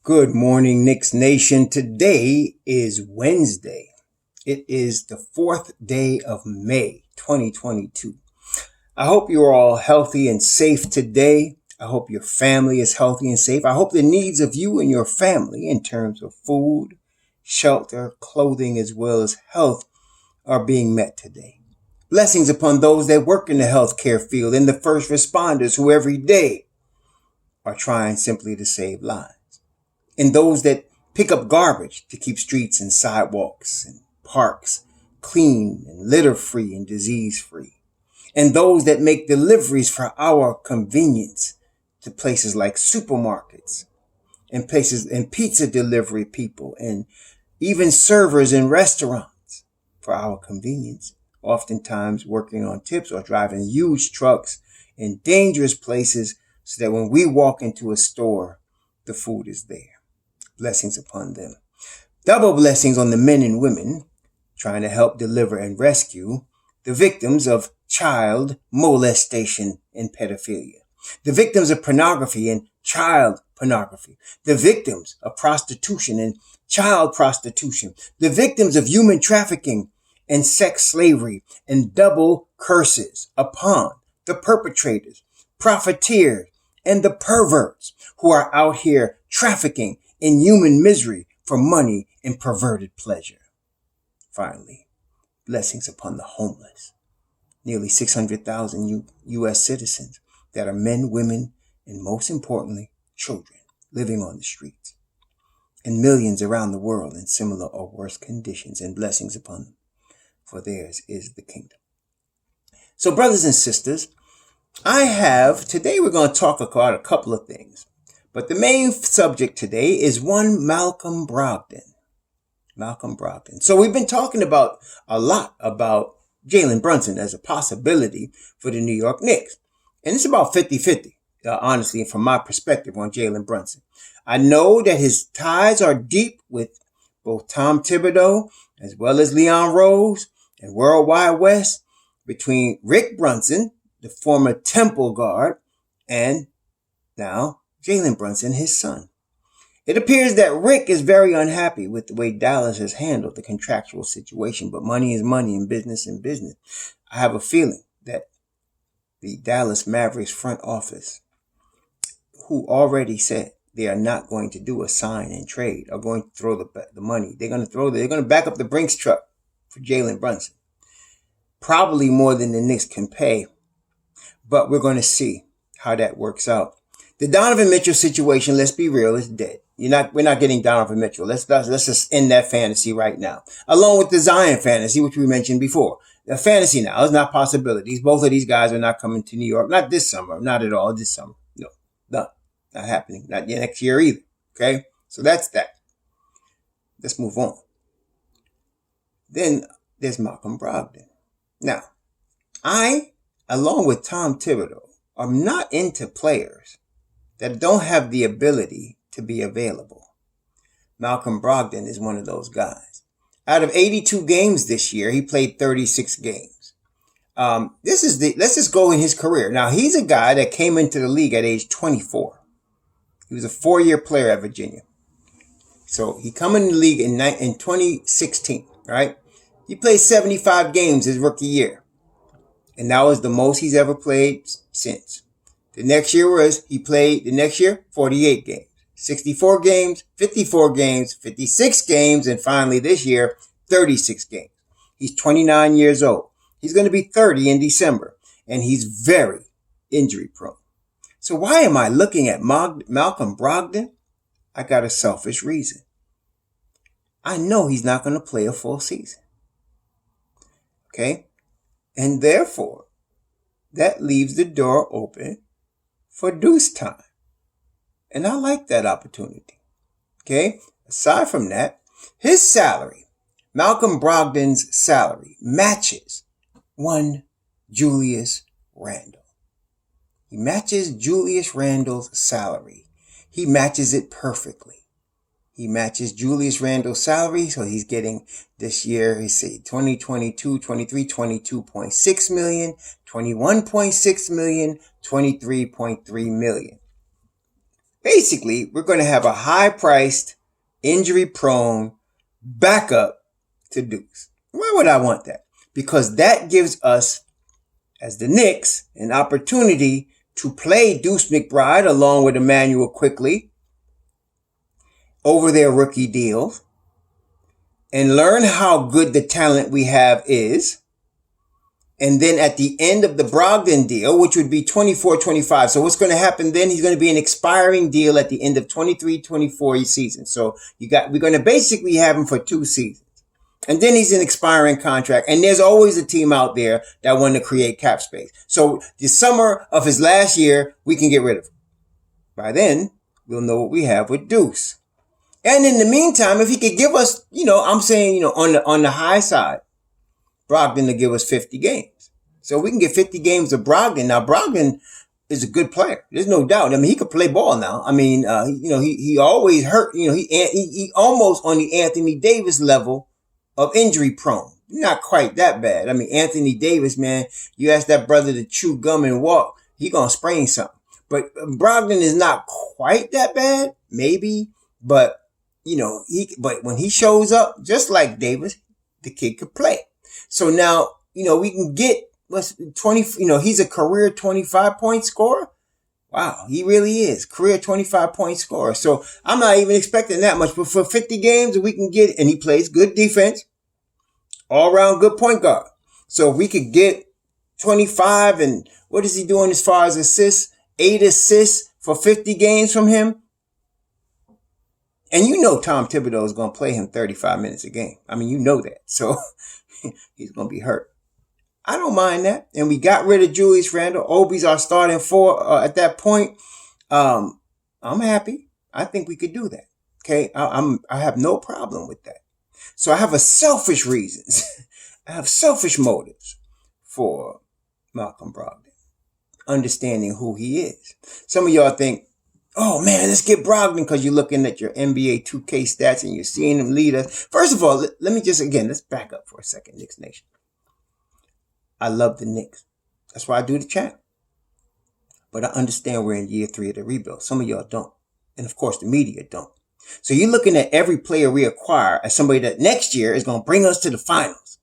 Good morning, Knicks Nation. Today is Wednesday. It is the 4th day of May, 2022. I hope you're all healthy and safe today. I hope your family is healthy and safe. I hope the needs of you and your family in terms of food, shelter, clothing, as well as health are being met today. Blessings upon those that work in the healthcare field and the first responders who every day are trying simply to save lives. And those that pick up garbage to keep streets and sidewalks and parks clean and litter-free and disease-free. And those that make deliveries for our convenience to places like supermarkets and places and pizza delivery people and even servers in restaurants for our convenience, oftentimes working on tips or driving huge trucks in dangerous places so that when we walk into a store, the food is there. Blessings upon them. Double blessings on the men and women trying to help deliver and rescue the victims of child molestation and pedophilia, the victims of pornography and child pornography, the victims of prostitution and child prostitution, the victims of human trafficking and sex slavery, and double curses upon the perpetrators, profiteers, and the perverts who are out here trafficking in human misery for money and perverted pleasure. Finally, blessings upon the homeless. Nearly 600,000 U.S. citizens that are men, women, and most importantly, children living on the streets. And millions around the world in similar or worse conditions, and blessings upon them, for theirs is the kingdom. So brothers and sisters, today we're going to talk about a couple of things. But the main subject today is one Malcolm Brogdon. So we've been talking about a lot about Jalen Brunson as a possibility for the New York Knicks. And it's about 50-50, honestly, from my perspective on Jalen Brunson. I know that his ties are deep with both Tom Thibodeau as well as Leon Rose and Worldwide West, between Rick Brunson, the former Temple guard, and now Jalen Brunson, his son. It appears that Rick is very unhappy with the way Dallas has handled the contractual situation, but money is money and business is business. I have a feeling that the Dallas Mavericks front office, who already said they are not going to do a sign and trade, are going to throw the money. They're going to back up the Brinks truck for Jalen Brunson. Probably more than the Knicks can pay, but we're going to see how that works out. The Donovan Mitchell situation, let's be real, is dead. We're not getting Donovan Mitchell. Let's just end that fantasy right now. Along with the Zion fantasy, which we mentioned before. The fantasy now is not possibilities. Both of these guys are not coming to New York. Not this summer. Not at all this summer. No, not happening. Not yet next year either. Okay? So that's that. Let's move on. Then there's Malcolm Brogdon. Now, I, along with Tom Thibodeau, am not into players that don't have the ability to be available. Malcolm Brogdon is one of those guys. Out of 82 games this year, he played 36 games. Let's just go in his career. Now, he's a guy that came into the league at age 24. He was a 4-year player at Virginia. So he come in the league in 2016, right? He played 75 games his rookie year. And that was the most he's ever played since. The next year, 48 games, 64 games, 54 games, 56 games, and finally this year, 36 games. He's 29 years old. He's going to be 30 in December, and he's very injury prone. So why am I looking at Malcolm Brogdon? I got a selfish reason. I know he's not going to play a full season. Okay? And therefore, that leaves the door open for deuce time. And I like that opportunity. Okay? Aside from that, his salary, Malcolm Brogdon's salary, matches one Julius Randle. He matches Julius Randle's salary. He matches it perfectly. He matches Julius Randle's salary, so he's getting this year, he said 2022, 23, 22.6 million, 21.6 million, 23.3 million. basically, we're going to have a high-priced, injury-prone backup to Deuce. Why would I want that? Because that gives us, as the Knicks, an opportunity to play Deuce McBride along with Emmanuel Quickley over their rookie deals and learn how good the talent we have is. And then at the end of the Brogdon deal, which would be 24-25. So what's going to happen then? He's going to be an expiring deal at the end of 23-24 season. So we're going to basically have him for 2 seasons. And then he's an expiring contract. And there's always a team out there that want to create cap space. So the summer of his last year, we can get rid of him. By then, we'll know what we have with Deuce. And in the meantime, if he could give us, I'm saying, on the high side, Brogdon to give us 50 games. So we can get 50 games of Brogdon. Now, Brogdon is a good player. There's no doubt. I mean, he could play ball now. I mean, he always hurt. He almost on the Anthony Davis level of injury prone. Not quite that bad. I mean, Anthony Davis, man, you ask that brother to chew gum and walk, he gonna sprain something. But Brogdon is not quite that bad, maybe. But, but when he shows up, just like Davis, the kid could play. So now, we can get 20, he's a career 25-point scorer. Wow, he really is. Career 25-point scorer. So I'm not even expecting that much. But for 50 games, we can get, and he plays good defense, all-around good point guard. So if we could get 25 and what is he doing as far as assists? 8 assists for 50 games from him. And Tom Thibodeau is going to play him 35 minutes a game. I mean, that. So he's going to be hurt. I don't mind that. And we got rid of Julius Randle. Obi's our starting 4 at that point. I'm happy. I think we could do that. Okay. I have no problem with that. So I have a selfish reasons. I have selfish motives for Malcolm Brogdon. Understanding who he is. Some of y'all think, oh man, let's get Brogdon because you're looking at your NBA 2K stats and you're seeing him lead us. First of all, let me let's back up for a second, Knicks Nation. I love the Knicks. That's why I do the channel. But I understand we're in year 3 of the rebuild. Some of y'all don't. And of course, the media don't. So you're looking at every player we acquire as somebody that next year is going to bring us to the finals.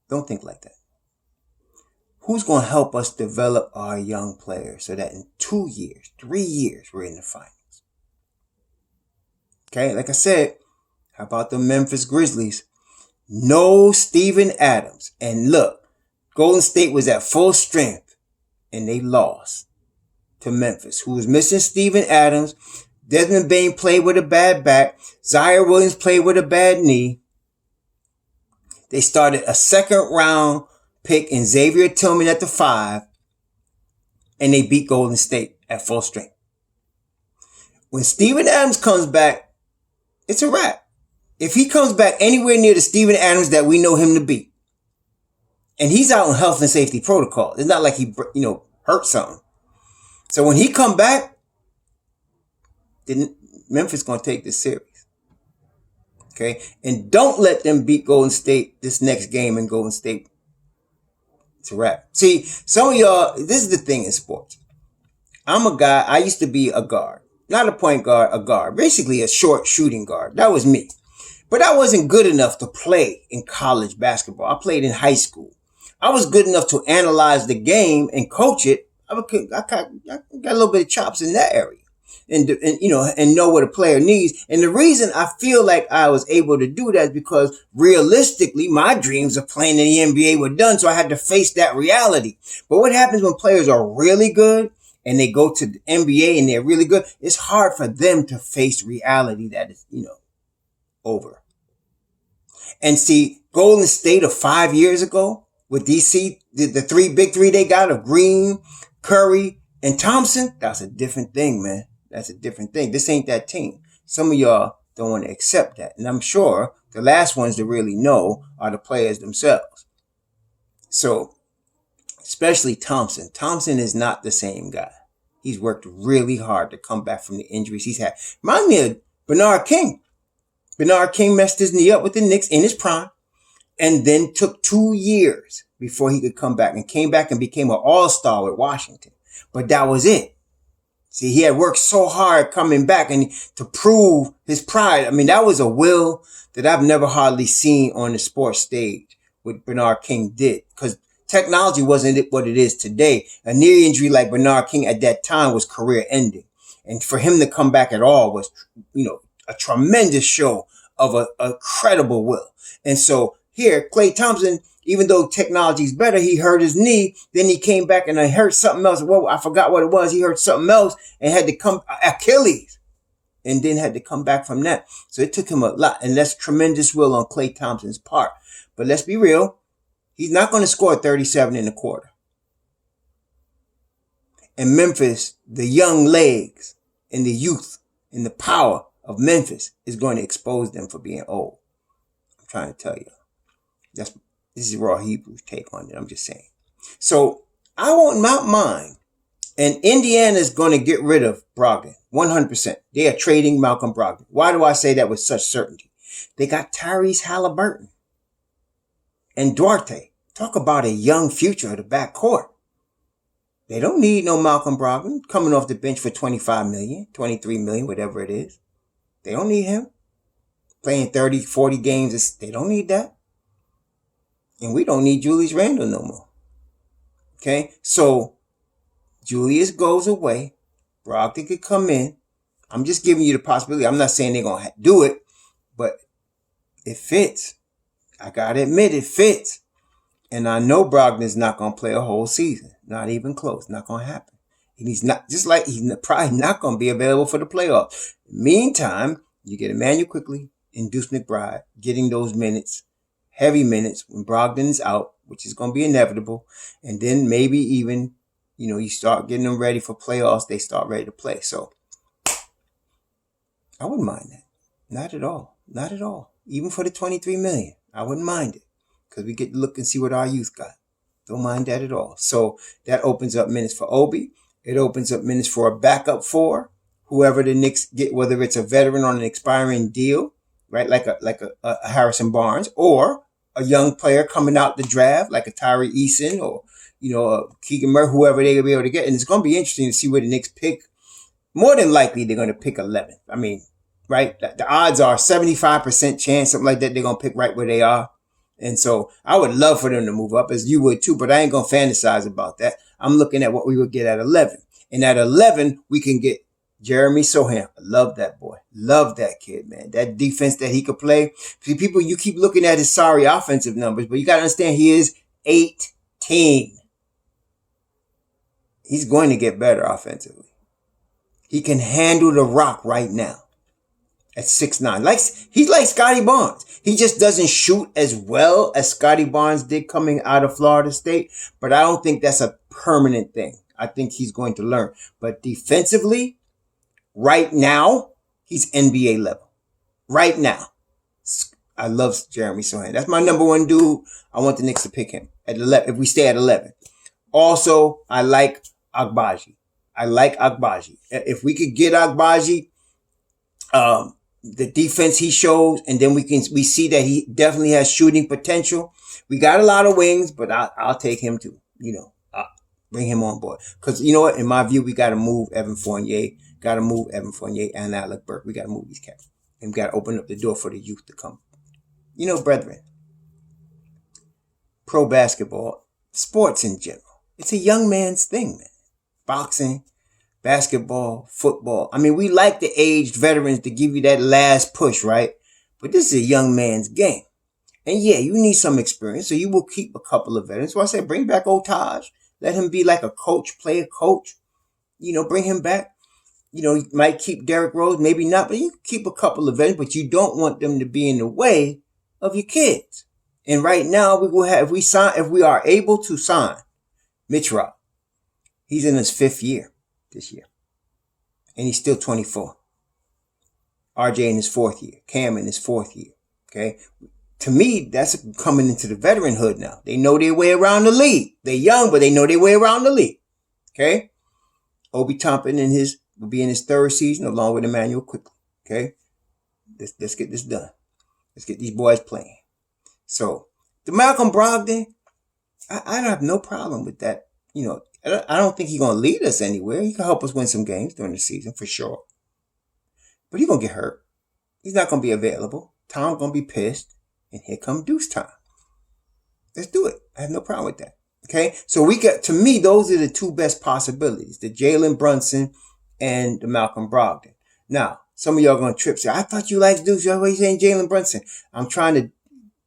Don't think like that. Who's going to help us develop our young players so that in 2 years, 3 years, we're in the finals? Okay, like I said, how about the Memphis Grizzlies? No Steven Adams. And look, Golden State was at full strength and they lost to Memphis, who was missing Steven Adams. Desmond Bane played with a bad back. Zaire Williams played with a bad knee. They started a 2nd round pick in Xavier Tillman at the 5, and they beat Golden State at full strength. When Steven Adams comes back, it's a wrap. If he comes back anywhere near the Steven Adams that we know him to be, and he's out on health and safety protocol, it's not like he, hurt something. So when he come back, then Memphis going to take this series. Okay? And don't let them beat Golden State this next game in Golden State. It's a wrap. See, some of y'all, this is the thing in sports. I'm a guy, I used to be a guard. Not a point guard, a guard. Basically a short shooting guard. That was me. But I wasn't good enough to play in college basketball. I played in high school. I was good enough to analyze the game and coach it. I got a little bit of chops in that area. And know what a player needs. And the reason I feel like I was able to do that is because realistically, my dreams of playing in the NBA were done. So I had to face that reality. But what happens when players are really good and they go to the NBA and they're really good? It's hard for them to face reality that is, over. And see, Golden State of 5 years ago with DC, the big three they got of Green, Curry, and Thompson, that's a different thing, man. That's a different thing. This ain't that team. Some of y'all don't want to accept that. And I'm sure the last ones to really know are the players themselves. So, especially Thompson. Thompson is not the same guy. He's worked really hard to come back from the injuries he's had. Reminds me of Bernard King. Bernard King messed his knee up with the Knicks in his prime and then took 2 years before he could come back and came back and became an all-star with Washington. But that was it. See, he had worked so hard coming back and to prove his pride. I mean, that was a will that I've never hardly seen on the sports stage what Bernard King did, because technology wasn't what it is today. A knee injury like Bernard King at that time was career ending. And for him to come back at all was, a tremendous show of a credible will. And so here, Klay Thompson, even though technology is better, he hurt his knee. Then he came back and I hurt something else. Well, I forgot what it was. He hurt something else and had to come Achilles, and then had to come back from that. So it took him a lot, and that's tremendous will on Klay Thompson's part. But let's be real. He's not going to score 37 in a quarter. And Memphis, the young legs and the youth and the power of Memphis is going to expose them for being old. I'm trying to tell you. This is raw Hebrew take on it. I'm just saying. So I won't not mind. And Indiana is going to get rid of Brogdon. 100%. They are trading Malcolm Brogdon. Why do I say that with such certainty? They got Tyrese Halliburton and Duarte. Talk about a young future of the backcourt. They don't need no Malcolm Brogdon coming off the bench for $25 million, $23 million, whatever it is. They don't need him. Playing 30, 40 games, they don't need that. And we don't need Julius Randle no more. Okay? So, Julius goes away. Brogdon could come in. I'm just giving you the possibility. I'm not saying they're going to do it, but it fits. I got to admit, it fits. And I know Brogdon's not going to play a whole season. Not even close. Not going to happen. And he's not, just like he's probably not going to be available for the playoffs. Meantime, you get Emmanuel Quickly and Deuce McBride getting those minutes, heavy minutes when Brogdon's out, which is going to be inevitable. And then maybe even, you start getting them ready for playoffs. They start ready to play. So I wouldn't mind that. Not at all. Not at all. Even for the $23 million, I wouldn't mind it. Because we get to look and see what our youth got. Don't mind that at all. So that opens up minutes for Obi. It opens up minutes for a backup four. Whoever the Knicks get, whether it's a veteran on an expiring deal, right? Like a Harrison Barnes, or a young player coming out the draft, like a Tyree Eason, or, a Keegan Murray, whoever they will be able to get. And it's going to be interesting to see where the Knicks pick. More than likely, they're going to pick 11th. I mean, right? The odds are 75% chance, something like that, they're going to pick right where they are. And so I would love for them to move up, as you would too, but I ain't going to fantasize about that. I'm looking at what we would get at 11. And at 11, we can get Jeremy Sohan. I love that boy. Love that kid, man. That defense that he could play. See, people, you keep looking at his sorry offensive numbers, but you got to understand he is 18. He's going to get better offensively. He can handle the rock right now. At 6'9". He's like Scotty Barnes. He just doesn't shoot as well as Scotty Barnes did coming out of Florida State. But I don't think that's a permanent thing. I think he's going to learn. But defensively, right now, he's NBA level. Right now. I love Jeremy Sohan. That's my number one dude. I want the Knicks to pick him at 11, if we stay at 11. Also, I like Agbaji. If we could get Agbaji, the defense he shows, and then we see that he definitely has shooting potential. We got a lot of wings, but I'll take him too. I'll bring him on board. Because you know what? In my view, we got to move Evan Fournier. Got to move Evan Fournier and Alec Burke. We got to move these cats. And we got to open up the door for the youth to come. Brethren, pro basketball, sports in general, it's a young man's thing, man. Boxing, basketball, football. I mean, we like the aged veterans to give you that last push, right? But this is a young man's game. And yeah, you need some experience, so you will keep a couple of veterans. So I said, bring back old Taj. Let him be like a coach, player coach. Bring him back. You might keep Derrick Rose, maybe not, but you keep a couple of veterans, but you don't want them to be in the way of your kids. And right now, we will have, if we are able to sign Mitch Rock, he's in his 5th year this year. And he's still 24. RJ in his 4th year. Cam in his 4th year. Okay. To me, that's coming into the veteranhood now. They know their way around the league. They're young, but they know their way around the league. Okay. Obi Toppin will be in his 3rd season along with Emmanuel Quickly. Okay. Let's get this done. Let's get these boys playing. So the Malcolm Brogdon, I don't have no problem with that. I don't think he's going to lead us anywhere. He can help us win some games during the season for sure. But he's going to get hurt. He's not going to be available. Tom's going to be pissed. And here come Deuce time. Let's do it. I have no problem with that. Okay? So to me, those are the two best possibilities. The Jalen Brunson and the Malcolm Brogdon. Now, some of y'all going to trip. Say, I thought you liked Deuce. You're always saying Jalen Brunson. I'm trying to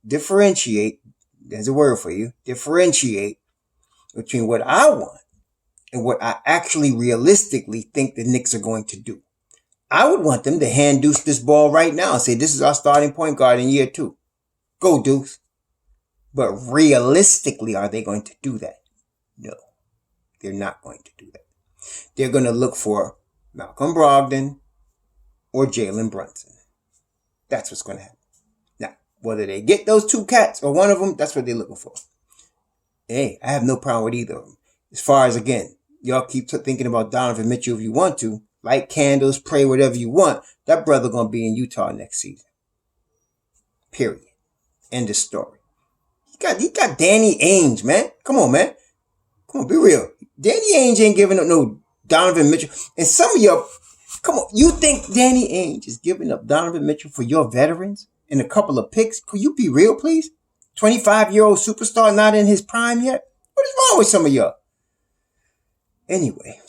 differentiate. There's a word for you. Differentiate between what I want and what I actually realistically think the Knicks are going to do. I would want them to hand Deuce this ball right now and say, this is our starting point guard in year 2. Go, Deuce. But realistically, are they going to do that? No, they're not going to do that. They're going to look for Malcolm Brogdon or Jalen Brunson. That's what's going to happen. Now, whether they get those two cats or one of them, that's what they're looking for. Hey, I have no problem with either of them. As far as, again, y'all keep thinking about Donovan Mitchell if you want to. Light candles, pray whatever you want. That brother going to be in Utah next season. Period. End of story. He got Danny Ainge, man. Come on, man. Come on, be real. Danny Ainge ain't giving up no Donovan Mitchell. And some of y'all, come on, you think Danny Ainge is giving up Donovan Mitchell for your veterans and a couple of picks? Could you be real, please? 25-year-old superstar not in his prime yet? What is wrong with some of y'all? Anyway,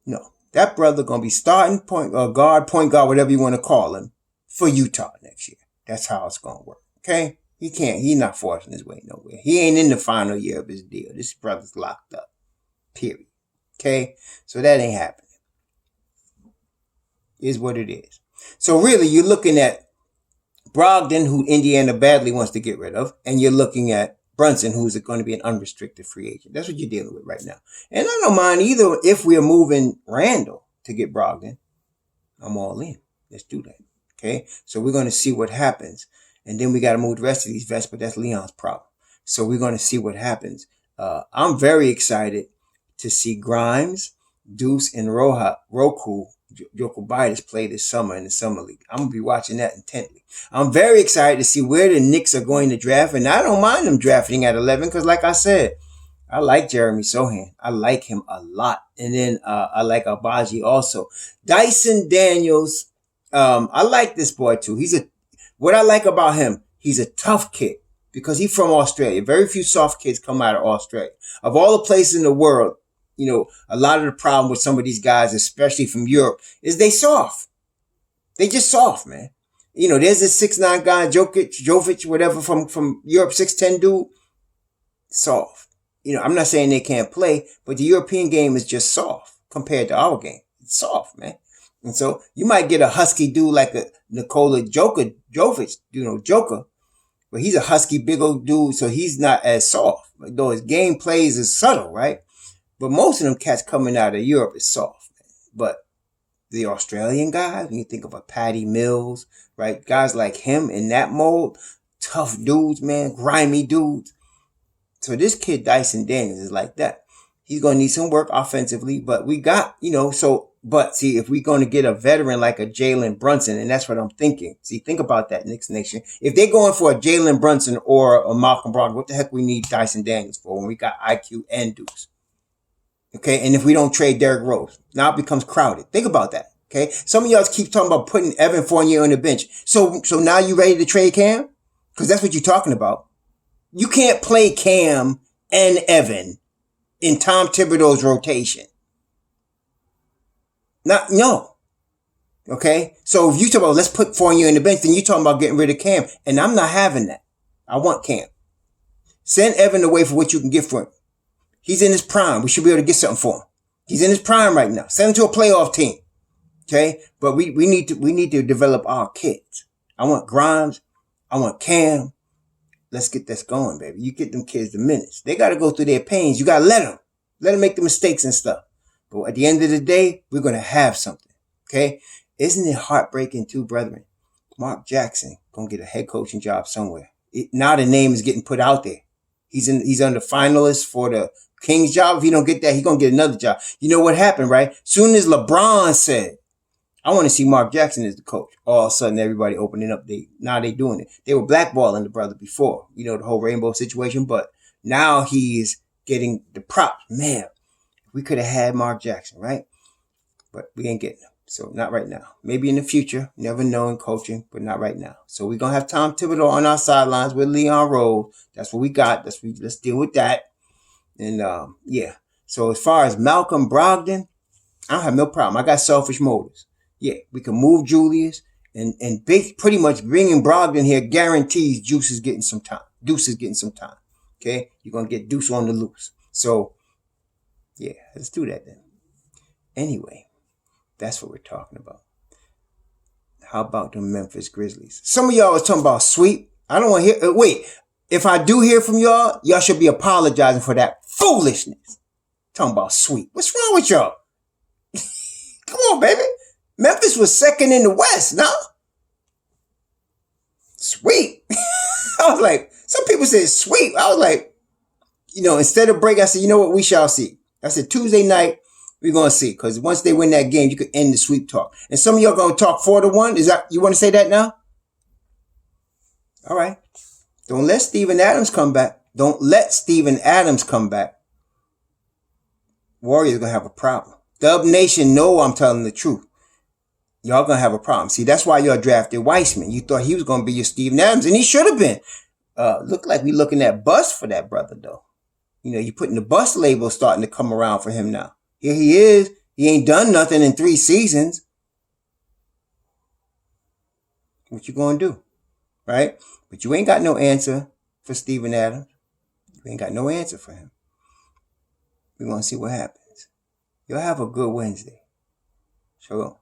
no. That brother going to be starting point guard, whatever you want to call him, for Utah next year. That's how it's going to work. Okay? He's not forcing his way nowhere. He ain't in the final year of his deal. This brother's locked up. Period. Okay? So that ain't happening. Is what it is. So really, you're looking at Brogdon, who Indiana badly wants to get rid of, and you're looking at Brunson, who's going to be an unrestricted free agent. That's what you're dealing with right now. And I don't mind either if we're moving Randle to get Brogdon. I'm all in. Let's do that. Okay? So we're going to see what happens. And then we got to move the rest of these vets, but that's Leon's problem. So we're going to see what happens. I'm very excited to see Grimes, Deuce, and Roku Jokic play this summer in the Summer League. I'm going to be watching that intently. I'm very excited to see where the Knicks are going to draft, and I don't mind them drafting at 11 because, like I said, I like Jeremy Sohan. I like him a lot. And then I like Abaji also. Dyson Daniels, I like this boy too. What I like about him, he's a tough kid because he's from Australia. Very few soft kids come out of Australia. Of all the places in the world, you know, a lot of the problem with some of these guys, especially from Europe, is they soft. They just soft, man. You know, there's this 6'9" guy, Jovic, whatever, from Europe, 6'10" dude. Soft. You know, I'm not saying they can't play, but the European game is just soft compared to our game. It's soft, man. And so you might get a husky dude like a Nikola Jokic, Joker, but he's a husky big old dude, so he's not as soft. Though his game plays is subtle, right? But most of them cats coming out of Europe is soft. But the Australian guys, when you think of a Patty Mills, right? Guys like him in that mold, tough dudes, man, grimy dudes. So this kid, Dyson Daniels, is like that. He's going to need some work offensively, but we got, but see, if we're going to get a veteran like a Jalen Brunson, and that's what I'm thinking. See, think about that, Knicks Nation. If they're going for a Jalen Brunson or a Malcolm Brogdon, what the heck we need Dyson Daniels for when we got IQ and Deuce? Okay, and if we don't trade Derrick Rose, now it becomes crowded. Think about that. Okay, some of y'all keep talking about putting Evan Fournier on the bench. So now you ready to trade Cam? Because that's what you're talking about. You can't play Cam and Evan in Tom Thibodeau's rotation. No. Okay, so if you talk about let's put Fournier on the bench, then you're talking about getting rid of Cam, and I'm not having that. I want Cam. Send Evan away for what you can get for him. He's in his prime. We should be able to get something for him. He's in his prime right now. Send him to a playoff team. Okay? But we need to develop our kids. I want Grimes. I want Cam. Let's get this going, baby. You get them kids the minutes. They got to go through their pains. You got to let them make the mistakes and stuff. But at the end of the day, we're going to have something. Okay? Isn't it heartbreaking too, brethren? Mark Jackson going to get a head coaching job somewhere. Now the name is getting put out there. He's on the finalist for the Kings job. If he don't get that, he's going to get another job. You know what happened, right? Soon as LeBron said, I want to see Mark Jackson as the coach, all of a sudden everybody opening up. Now they doing it. They were blackballing the brother before, the whole rainbow situation, but now he is getting the props. Man, We could have had Mark Jackson, right? But we ain't getting him. So not right now. Maybe in the future. Never know in coaching, but not right now. So we're going to have Tom Thibodeau on our sidelines with Leon Rose. That's what we got. Let's deal with that. And yeah. So as far as Malcolm Brogdon, I don't have no problem. I got selfish motives. Yeah, we can move Julius and pretty much bringing Brogdon here guarantees Juice is getting some time. Deuce is getting some time. Okay? You're going to get Deuce on the loose. So, yeah, let's do that then. Anyway, that's what we're talking about. How about the Memphis Grizzlies? Some of y'all was talking about sweep. I don't want to hear. Wait, if I do hear from y'all should be apologizing for that foolishness. Talking about sweep. What's wrong with y'all? Come on, baby. Memphis was second in the West, no? Sweep. I was like, some people said sweep. I was like, instead of break, I said, you know what? We shall see. I said, Tuesday night, we're going to see. Because once they win that game, you could end the sweep talk. And some of y'all going to talk 4-1. Is that, you want to say that now? All right. Don't let Steven Adams come back. Don't let Steven Adams come back. Warriors going to have a problem. Dub Nation know I'm telling the truth. Y'all going to have a problem. See, that's why y'all drafted Weissman. You thought he was going to be your Steven Adams, and he should have been. Look like we looking at bust for that brother, though. You're putting the bust label starting to come around for him now. Here he is. He ain't done nothing in 3 seasons. What you going to do? Right? But you ain't got no answer for Steven Adams. You ain't got no answer for him. We're going to see what happens. Y'all have a good Wednesday. Shalom.